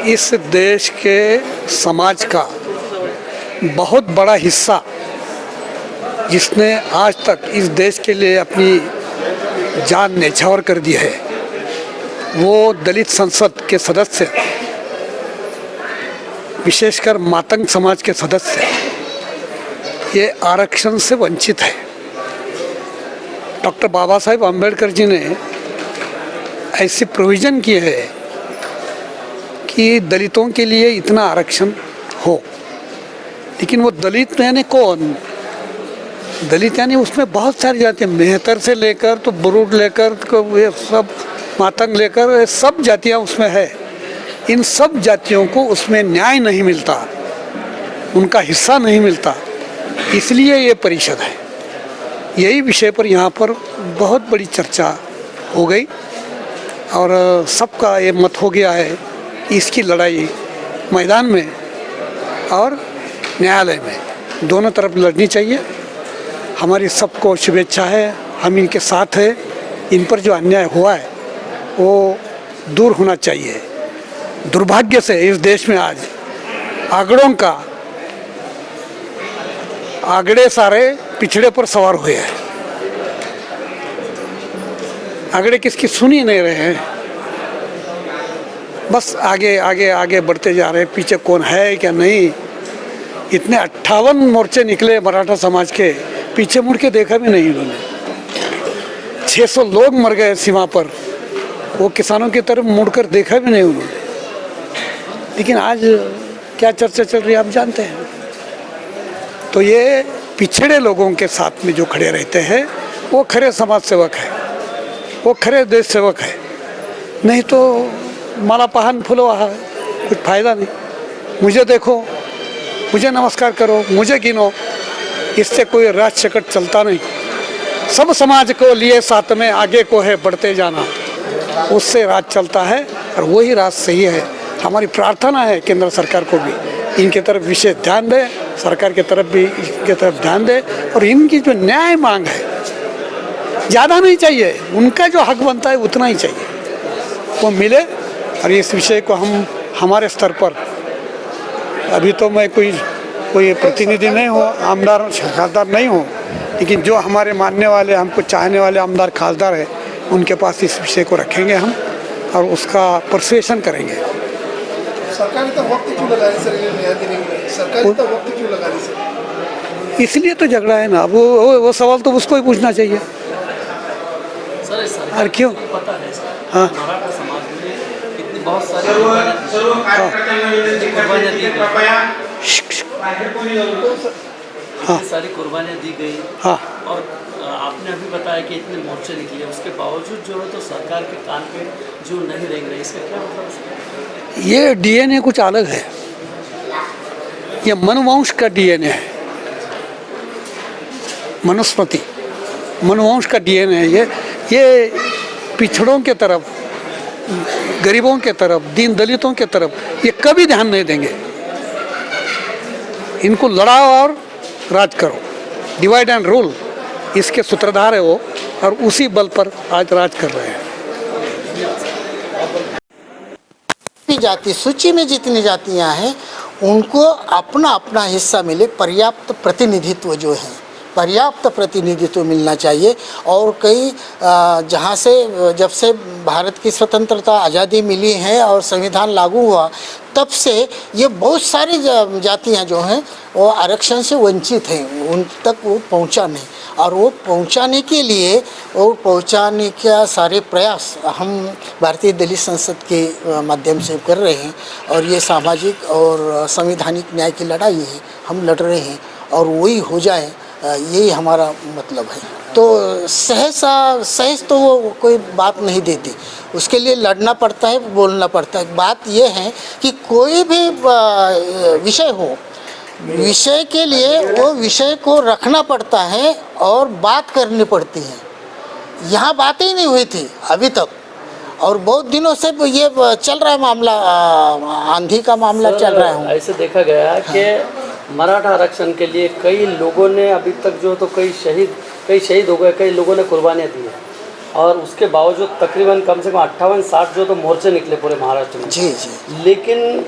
इस देश के समाज का बहुत बड़ा हिस्सा जिसने आज तक इस देश के लिए अपनी जान न्यौछावर कर दी है, वो दलित संसद के सदस्य, विशेषकर मातंग समाज के सदस्य, ये आरक्षण से वंचित है। डॉक्टर बाबा साहेब अम्बेडकर जी ने ऐसी प्रोविज़न की है कि दलितों के लिए इतना आरक्षण हो, लेकिन वो दलित यानी कौन? दलित यानी उसमें बहुत सारी जातियाँ, मेहतर से लेकर तो बुरुड लेकर तो ये सब मातंग लेकर ये सब जातियाँ उसमें है। इन सब जातियों को उसमें न्याय नहीं मिलता, उनका हिस्सा नहीं मिलता, इसलिए ये परिषद है। यही विषय पर यहाँ पर बहुत बड़ी चर्चा हो गई और सबका ये मत हो गया है कि इसकी लड़ाई मैदान में और न्यायालय में दोनों तरफ लड़नी चाहिए। हमारी सबको शुभेच्छा है, हम इनके साथ हैं। इन पर जो अन्याय हुआ है वो दूर होना चाहिए। दुर्भाग्य से इस देश में आज आंकड़ों का आंकड़े सारे पिछड़े पर सवार हुए हैं। आंकड़े किसकी सुन ही नहीं रहे हैं, बस आगे आगे आगे बढ़ते जा रहे हैं। पीछे कौन है क्या नहीं। इतने 58 मोर्चे निकले मराठा समाज के, पीछे मुड़ के देखा भी नहीं उन्होंने। 600 लोग मर गए सीमा पर, वो किसानों की तरफ मुड़कर देखा भी नहीं उन्होंने। लेकिन आज क्या चर्चा चल रही है आप जानते हैं। तो ये पिछड़े लोगों के साथ में जो खड़े रहते हैं वो खरे समाज सेवक है, वो खरे देश सेवक है। नहीं तो माला पहन फुलवा है, कुछ फ़ायदा नहीं। मुझे देखो, मुझे नमस्कार करो, मुझे गिनो, इससे कोई राज शकट चलता नहीं। सब समाज को लिए साथ में आगे को है बढ़ते जाना, उससे राज चलता है और वही राज सही है। हमारी प्रार्थना है केंद्र सरकार को भी इनके तरफ विशेष ध्यान दे, सरकार के तरफ भी इनके तरफ ध्यान दे और इनकी जो न्याय मांग है ज़्यादा नहीं चाहिए, उनका जो हक बनता है उतना ही चाहिए वो मिले। और इस विषय को हम हमारे स्तर पर, अभी तो मैं कोई प्रतिनिधि नहीं हूँ, आमदार खासदार नहीं हूँ, लेकिन जो हमारे मानने वाले, हमको चाहने वाले आमदार खासदार है, उनके पास इस विषय को रखेंगे हम और उसका परसुएशन करेंगे। सरकार इतना वक्त क्यों लगा रही सर ये न्याय देने में? सरकार इतना वक्त क्यों लगा रही सर? इसलिए तो झगड़ा है ना। वो सवाल तो उसको ही पूछना चाहिए सर। और क्यों? पता है हाँ, मराठा समाज में इतनी बहुत सारी कुर्बानियाँ दी गई। हाँ, और आपने अभी बताया कि इतने मोर्चे निकले, उसके बावजूद जो है तो सरकार के कान पे जो नहीं रेंग रही, इसका क्या मतलब है? ये डीएनए कुछ अलग है, ये मनुवंश का डीएनए है, मनुस्मृति मनुवंश का डीएनए है। ये पिछड़ों के तरफ, गरीबों के तरफ, दीन दलितों के तरफ ये कभी ध्यान नहीं देंगे। इनको लड़ाओ और राज करो, डिवाइड एंड रूल, इसके सूत्रधार है वो, और उसी बल पर आज राज कर रहे हैं। जाति सूची में जितनी जातियां हैं उनको अपना अपना हिस्सा मिले, पर्याप्त प्रतिनिधित्व जो है, पर्याप्त प्रतिनिधित्व मिलना चाहिए। और कई जहाँ से जब से भारत की स्वतंत्रता आज़ादी मिली है और संविधान लागू हुआ, तब से ये बहुत सारी जातियाँ जो हैं वो आरक्षण से वंचित हैं, उन तक वो पहुँचा नहीं। और वो पहुँचाने के लिए, वो पहुँचाने का सारे प्रयास हम भारतीय दलित संसद के माध्यम से कर रहे हैं। और ये सामाजिक और संवैधानिक न्याय की लड़ाई है, हम लड़ रहे हैं और वही हो जाए, यही हमारा मतलब है। तो सहज तो वो कोई बात नहीं देती, उसके लिए लड़ना पड़ता है, बोलना पड़ता है। बात ये है कि कोई भी विषय हो, विषय के लिए वो विषय को रखना पड़ता है और बात करनी पड़ती है। यहाँ बातें ही नहीं हुई थी अभी तक, और बहुत दिनों से ये चल रहा है मामला, आंधी का मामला चल रहा है। ऐसे देखा गया कि मराठा आरक्षण के लिए कई लोगों ने अभी तक जो तो कई शहीद हो गए, कई लोगों ने कुर्बानियाँ दी हैं। और उसके बावजूद तकरीबन कम से कम 58-60 जो तो मोर्चे निकले पूरे महाराष्ट्र में। जी जी। लेकिन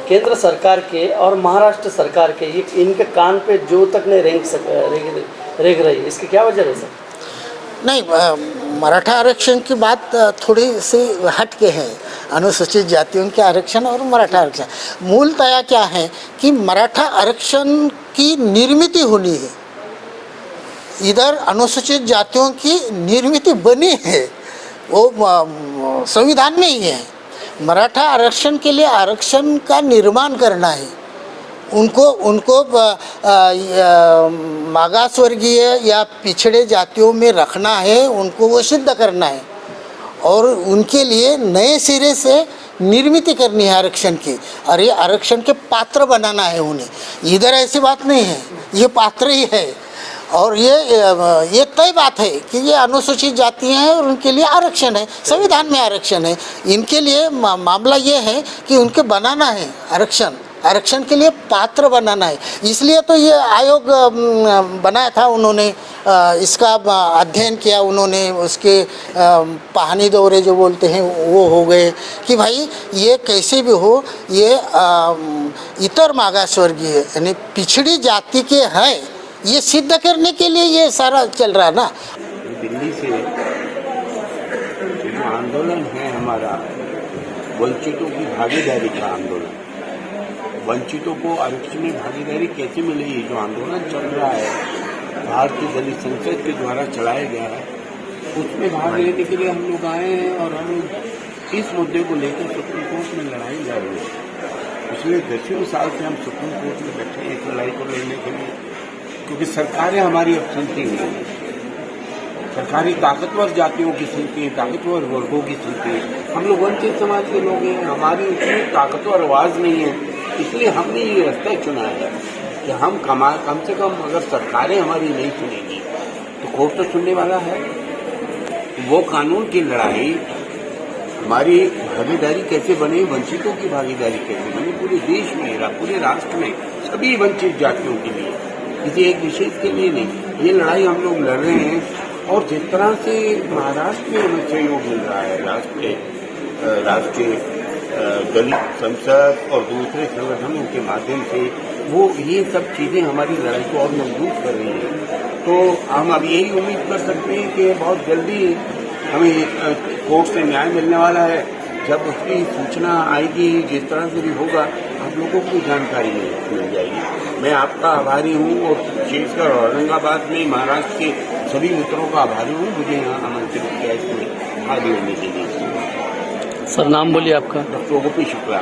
केंद्र सरकार के और महाराष्ट्र सरकार के ये इनके कान पे जो तक नहीं रेंग रही, इसकी क्या वजह है सर? नहीं, मराठा आरक्षण की बात थोड़ी सी हट के है। अनुसूचित जातियों के आरक्षण और मराठा आरक्षण मूलतया क्या है कि मराठा आरक्षण की निर्मित होनी है। इधर अनुसूचित जातियों की निर्मित बनी है, वो संविधान में ही है। मराठा आरक्षण के लिए आरक्षण का निर्माण करना है, उनको मागासवर्गीय या पिछड़े जातियों में रखना है, उनको वो सिद्ध करना है और उनके लिए नए सिरे से निर्मित करनी है आरक्षण की, और ये आरक्षण के पात्र बनाना है उन्हें। इधर ऐसी बात नहीं है, ये पात्र ही है और ये तय बात है कि ये अनुसूचित जाति हैं और उनके लिए आरक्षण है, संविधान में आरक्षण है। इनके लिए मामला ये है कि उनके बनाना है आरक्षण के लिए पात्र बनाना है। इसलिए तो ये आयोग बनाया था उन्होंने, इसका अध्ययन किया उन्होंने, उसके पहानी दौरे जो बोलते हैं वो हो गए कि भाई ये कैसे भी हो, ये इतर मागासवर्गीय यानी पिछड़ी जाति के हैं, ये सिद्ध करने के लिए ये सारा चल रहा है ना। दिल्ली से जो आंदोलन है हमारा, वंचितों की भागीदारी का आंदोलन, वंचितों को आरक्षण में भागीदारी कैसे मिलेगी, जो आंदोलन चल रहा है भारतीय दलित संसद के द्वारा चलाया गया है, उसमें भाग लेने के लिए हम लोग आए हैं और हम लोग इस मुद्दे को लेकर सुप्रीम कोर्ट में लड़ाई लड़ रहे हैं। पिछले 10 साल से हम सुप्रीम कोर्ट में बैठे हैं इस लड़ाई को लड़ने के लिए, क्योंकि सरकारें हमारी अब सुनती नहीं हैं। सरकारी ताकतवर जातियों की सुनती है, ताकतवर वर्गों की सुनती है। हम लोग वंचित समाज के लोग हैं, हमारी उतनी ताकतवर आवाज़ नहीं है, इसलिए हमने ये रास्ता चुना है कि हम कम से कम अगर सरकारें हमारी नहीं सुनेंगी तो कोर्ट तो सुनने वाला है। वो कानून की लड़ाई, हमारी भागीदारी कैसे बने, वंचितों की भागीदारी कैसे बने पूरे देश में, पूरे राष्ट्र में, सभी वंचित जातियों के लिए, किसी एक विशेष के लिए नहीं। ये लड़ाई हम लोग लड़ रहे हैं और जिस तरह से महाराष्ट्र में हमें सहयोग मिल रहा है राष्ट्रीय दलित संसद और दूसरे संगठनों के माध्यम से, वो ये सब चीज़ें हमारी लड़ाई को और मजबूत कर रही हैं। तो हम अब यही उम्मीद कर सकते हैं कि बहुत जल्दी हमें कोर्ट से न्याय मिलने वाला है। जब उसकी सूचना आएगी, जिस तरह से भी होगा, आप लोगों को जानकारी मिल जाएगी। मैं आपका आभारी हूँ और विशेषकर औरंगाबाद में महाराष्ट्र के सभी मित्रों का आभारी हूँ, मुझे यहाँ आमंत्रित किया इसमें भाग लेने के लिए। सर नाम बोलिए आपका? डॉक्टर गोपी शुक्ला।